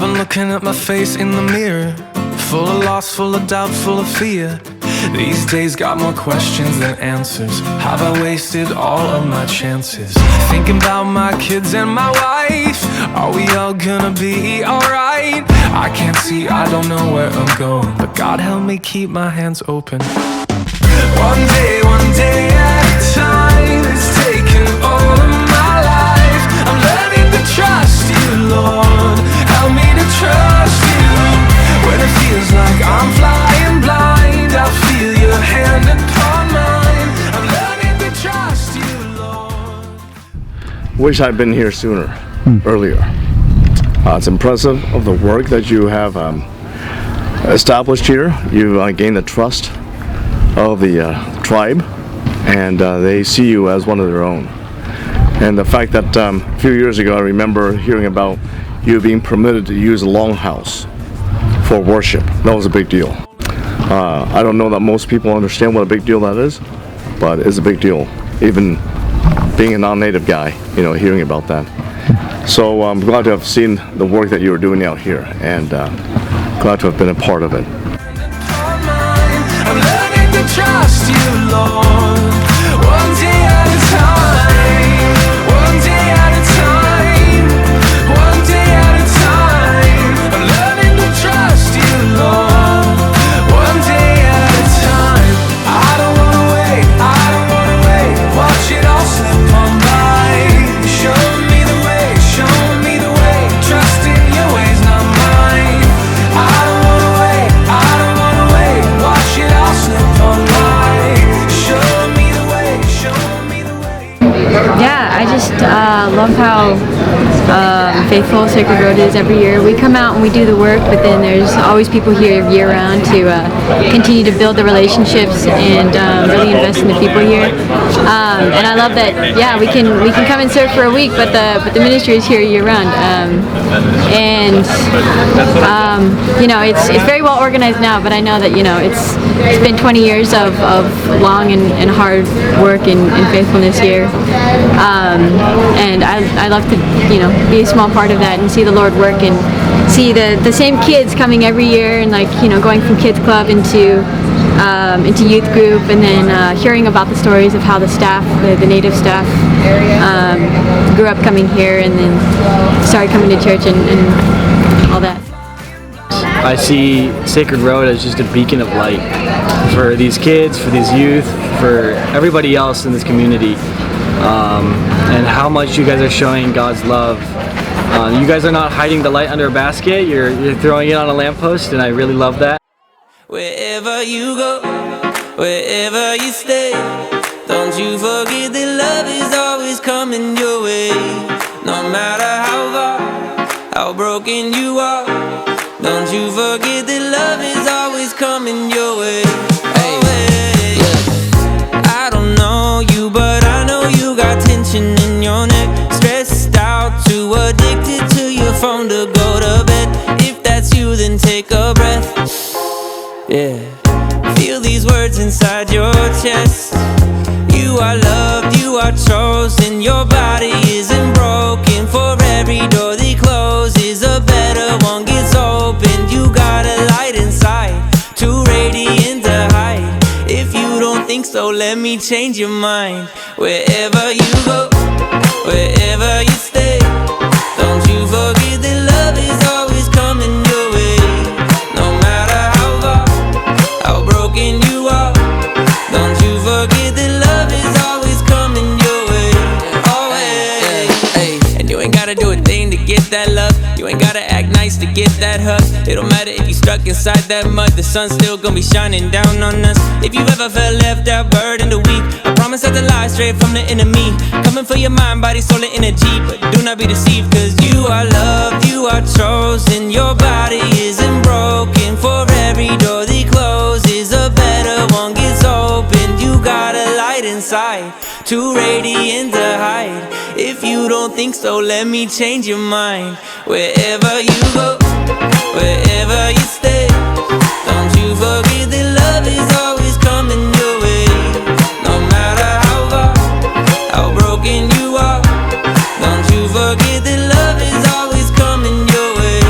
been looking at my face in the mirror, full of loss, full of doubt, full of fear. These days got more questions than answers. Have I wasted all of my chances? Thinking about my kids and my wife. Are we all gonna be alright? I can't see, I don't know where I'm going, but God help me keep my hands open. One day at a time. It's taken all of my life. I'm learning to trust you, Lord. Help me to trust you. When it feels like I'm flying blind, I'll feel your hand upon mine. I'm learning to trust you, Lord. Wish I'd been here sooner, earlier. It's impressive of the work that you have established here. You gained the trust of the tribe, and they see you as one of their own. And the fact that a few years ago I remember hearing about you being permitted to use a longhouse for worship. That was a big deal. I don't know that most people understand what a big deal that is, but it's a big deal, even being a non-native guy, you know, hearing about that. So I'm glad to have seen the work that you were doing out here, and glad to have been a part of it. I'm learning to trust you, Lord. One day at a time. One day at a time. One day at a time. I'm learning to trust you, Lord. One day at a time. I don't wanna wait. I don't wanna wait. Watch it all slip on by. Show me the way. Show me the way. Trust in your ways, not mine. I don't wanna wait. I don't wanna wait. Watch it all slip on by. Show me the way. Show me the way. Yeah, I just love how faithful Sacred Road is every year. We come out and we do the work, but then there's always people here year-round to continue to build the relationships and really invest in the people here. And I love that. Yeah, we can come and serve for a week, but the ministry is here year-round. You know, it's very well organized now, but I know that, you know, it's been 20 years of long and hard work and faithfulness here. And I love to, you know, be a small part of that and see the Lord work and see the same kids coming every year and, like, you know, going from kids club into youth group, and then hearing about the stories of how the staff, the native staff, grew up coming here and then started coming to church and all that. I see Sacred Road as just a beacon of light for these kids, for these youth, for everybody else in this community, and how much you guys are showing God's love. You guys are not hiding the light under a basket, you're throwing it on a lamppost, and I really love that. Wherever you go, wherever you stay, don't you forget that love is always coming your way. No matter how far, how broken you are, don't you forget that love is always coming your way. Hey, I don't know you, but I know you got tension in your neck, stressed out, too addicted to your phone to go to bed. If that's you, then take a breath. Yeah, feel these words inside your chest. You are loved, you are chosen. Your body isn't broken. For every door that closes, a better one gets opened. You got a light inside, too radiant to hide. If you don't think so, let me change your mind. Wherever you go, wherever you stay, don't you forget that love is always coming your way. No matter how far, how broken you are, don't you forget that love is always coming your way. Always. And you ain't gotta do a thing to get that love. You ain't gotta act nice to get that hug. It don't matter if you stuck inside that mud, the sun's still gonna be shining down on us. If you've ever felt left out, burdened, or weak, I promise not to lie straight from the enemy. Coming for your mind, body, soul, and energy. But do not be deceived, cause you are loved, you are chosen. Your body isn't broken. For every door that closes, a better one gets opened. You got a light inside, too radiant to hide. If you don't think so, let me change your mind. Wherever you go, wherever you stay, don't you forget that love is always coming your way. No matter how far, how broken you are, don't you forget that love is always coming your way.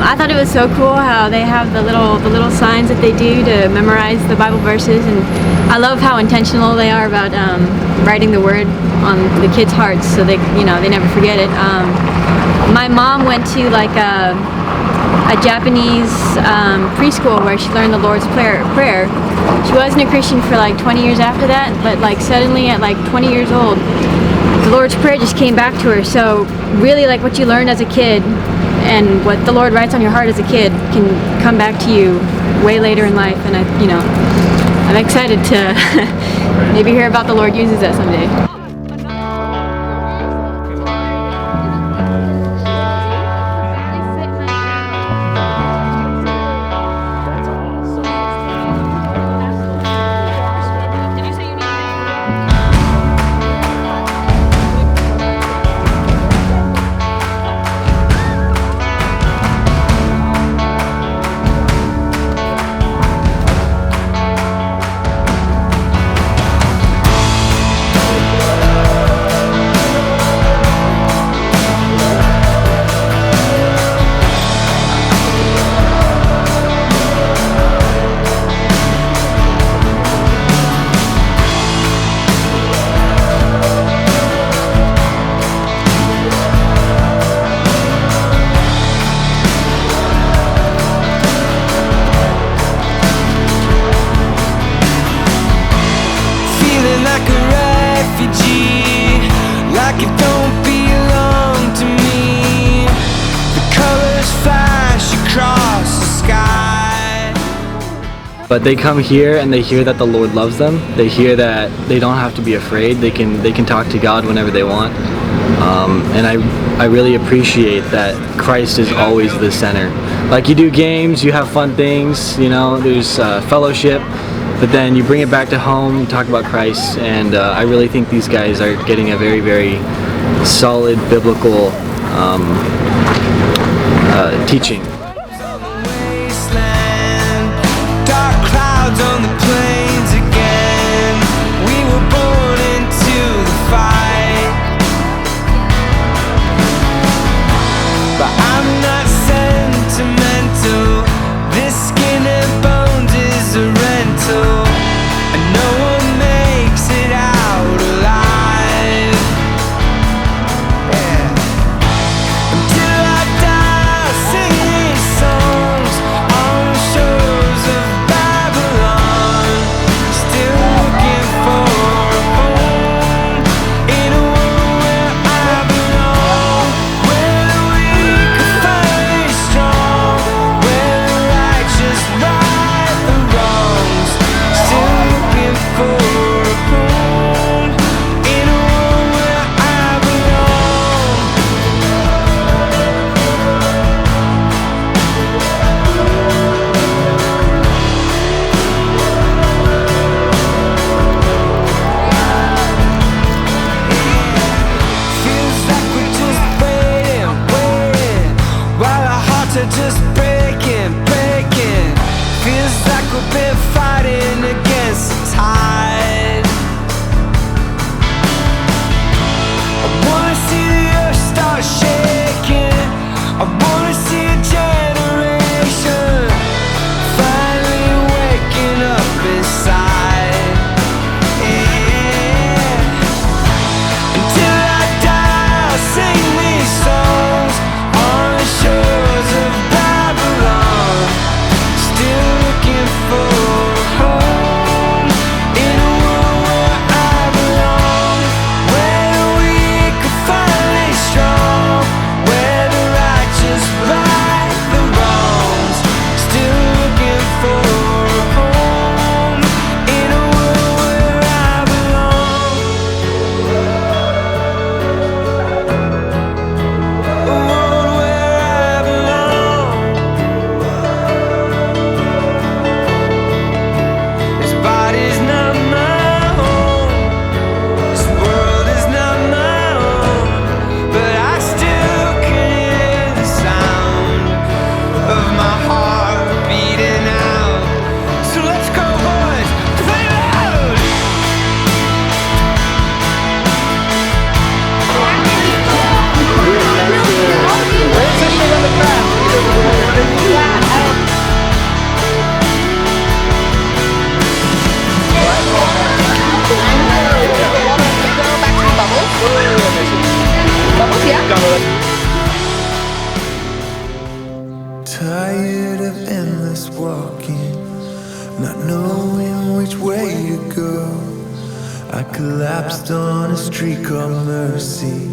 I thought it was so cool how they have the little signs that they do to memorize the Bible verses, and I love how intentional they are about writing the word on the kids' hearts so they never forget it. My mom went to like a Japanese preschool where she learned the Lord's Prayer. She wasn't a Christian for like 20 years after that, but like suddenly at like 20 years old, the Lord's Prayer just came back to her. So really, like what you learned as a kid and what the Lord writes on your heart as a kid can come back to you way later in life. And I'm excited to maybe hear about the Lord uses that someday. Like it don't belong to me. The colors flash across the sky. But they come here and they hear that the Lord loves them. They hear that they don't have to be afraid. They can talk to God whenever they want. And I really appreciate that Christ is always the center. Like you do games, you have fun things, there's fellowship. But then you bring it back to home, talk about Christ, and I really think these guys are getting a very, very solid biblical teaching. Dark clouds on the plains again. We were born into the fight. But I'm not sentimental. This skin and bones is a rental. And no one makes it out alive. Yeah. Until I die, I'll sing these songs on the shores of Babylon. Still looking for a home in a world where I belong, where the weak are finally strong, where the righteous right the wrongs. Still looking for a home in a world where I belong. Feels like we're just waiting, while our hearts are just breaking. Feels like we've been fighting against the tide. I wanna see the earth start shaking. I wanna see a generation finally waking up inside. Yeah. Until I die, I'll sing these songs on the shores of Babylon. Still looking for tree called mercy.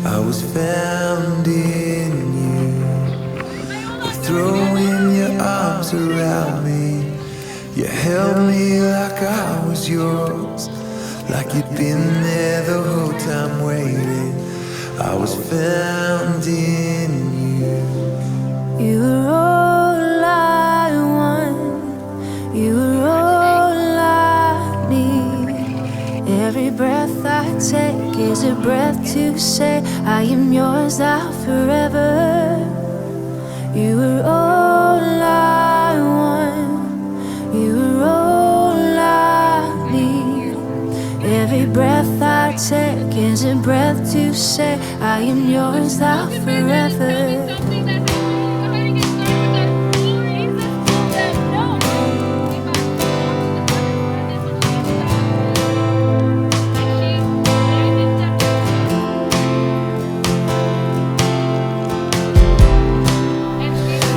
I was found in you. Throwing your arms around me, you held me like I was yours, like you'd been there the whole time waiting. I was found in you. You were all I want, you were all I need. Every breath I take is a breath to say I am yours now forever. You were all I want, you were all I need. Every breath I take is a breath to say I am yours now forever.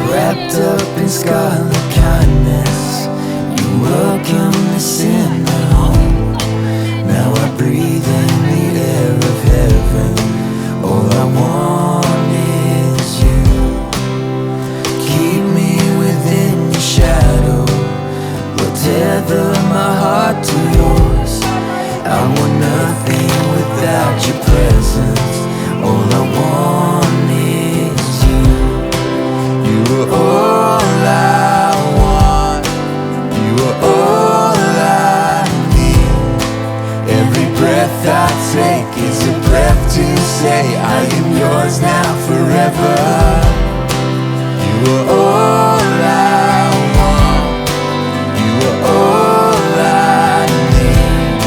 Wrapped up in scarlet kindness, you welcome the sinner home. Now I breathe in the air of heaven. All I want is you. Keep me within your shadow, but tether my heart to yours. I want nothing without your presence. All I want is you. You are all I want, you are all I need. Every breath I take is a breath to say I am yours now forever. You are all I want, you are all I need.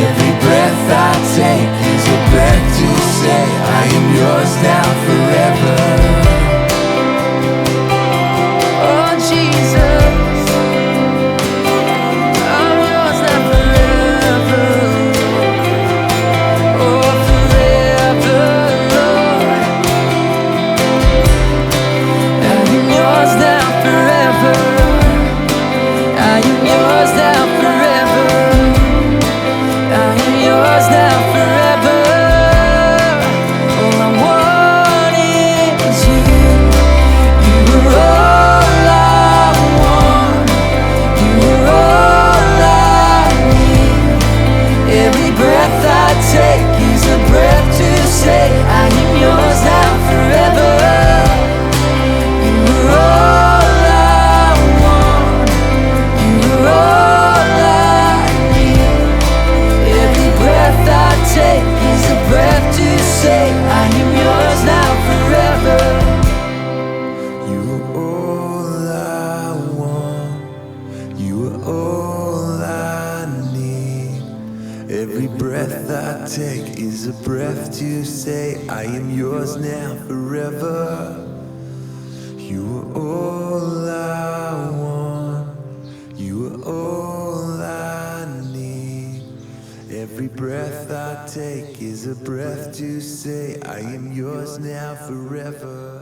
Every breath I take is a breath to say I am yours now forever. Every breath I take is a breath to say I am yours now forever. You are all I want, you are all I need. Every breath I take is a breath to say I am yours now forever.